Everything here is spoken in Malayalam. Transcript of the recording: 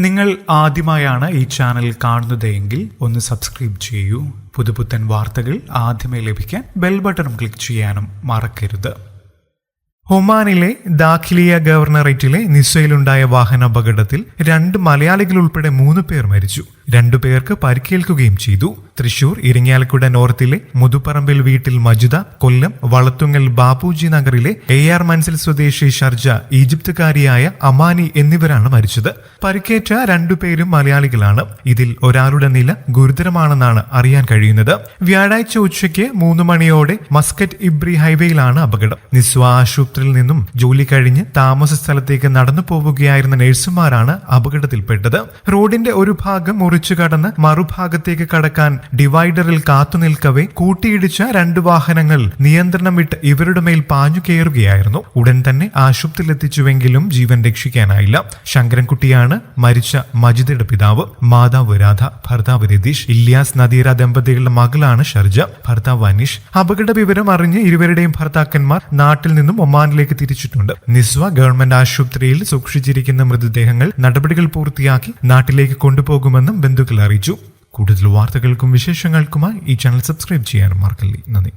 നിങ്ങൾ ആദ്യമായാണ് ഈ ചാനൽ കാണുന്നതെങ്കിൽ ഒന്ന് സബ്സ്ക്രൈബ് ചെയ്യൂ. പുതുപുത്തൻ വാർത്തകൾ ആദ്യമേ ലഭിക്കാൻ ബെൽ ബട്ടൺ ക്ലിക്ക് ചെയ്യാനും മറക്കരുത്. ഒമാനിലെ ദാഖിലിയ ഗവർണറേറ്റിലെ നിസ്വയിലുണ്ടായ വാഹനാപകടത്തിൽ 2 മലയാളികൾ ഉൾപ്പെടെ 3 പേർ മരിച്ചു. 2 പേർക്ക് പരിക്കേൽക്കുകയും ചെയ്തു. തൃശൂർ ഇരിങ്ങാലക്കുട നോർത്തിലെ മുതുപ്പറമ്പിൽ വീട്ടിൽ മജുദ, കൊല്ലം വളത്തുങ്ങൽ ബാപ്പുജി നഗറിലെ AR മൻസിൽ സ്വദേശി ഷർജ, ഈജിപ്തുകാരിയായ അമാനി എന്നിവരാണ് മരിച്ചത്. പരിക്കേറ്റ 2 പേരും മലയാളികളാണ്. ഇതിൽ ഒരാളുടെ നില ഗുരുതരമാണെന്നാണ് അറിയാൻ കഴിയുന്നത്. വ്യാഴാഴ്ച ഉച്ചയ്ക്ക് 3 മണിയോടെ മസ്കറ്റ് ഇബ്രി ഹൈവേയിലാണ് അപകടം. നിസ്വ ആശുപത്രിയിൽ നിന്നും ജോലി കഴിഞ്ഞ് താമസ സ്ഥലത്തേക്ക് നടന്നു പോവുകയായിരുന്ന നഴ്സുമാരാണ് അപകടത്തിൽപ്പെട്ടത്. റോഡിന്റെ ഒരു ഭാഗം മുറിച്ചു കടന്ന് മറുഭാഗത്തേക്ക് കടക്കാൻ ഡിവൈഡറിൽ കാത്തുനിൽക്കവേ കൂട്ടിയിടിച്ച 2 വാഹനങ്ങൾ നിയന്ത്രണം വിട്ട് ഇവരുടെ മേൽ പാഞ്ഞു കയറുകയായിരുന്നു. ഉടൻ തന്നെ ആശുപത്രിയിലെത്തിച്ചുവെങ്കിലും ജീവൻ രക്ഷിക്കാനായില്ല. ശങ്കരൻകുട്ടിയാണ് മരിച്ച മജിദയുടെ പിതാവ്. മാതാവ് രാധ, ഭർത്താവ് രതീഷ്. ഇല്യാസ് നദീറ ദമ്പതികളുടെ മകളാണ് ഷർജ, ഭർത്താവ് അനീഷ്. അപകട വിവരം അറിഞ്ഞ് ഇരുവരുടെയും ഭർത്താക്കന്മാർ നാട്ടിൽ നിന്നും ഒമാനിലേക്ക് തിരിച്ചിട്ടുണ്ട്. നിസ്വ ഗവൺമെന്റ് ആശുപത്രിയിൽ സൂക്ഷിച്ചിരിക്കുന്ന മൃതദേഹങ്ങൾ നടപടികൾ പൂർത്തിയാക്കി നാട്ടിലേക്ക് കൊണ്ടുപോകുമെന്നും ബന്ധുക്കൾ അറിയിച്ചു. കൂടുതൽ വാർത്തകൾക്കും വിശേഷങ്ങൾക്കുമായി ഈ ചാനൽ സബ്സ്ക്രൈബ് ചെയ്യാനും മറക്കല്ലേ. നന്ദി.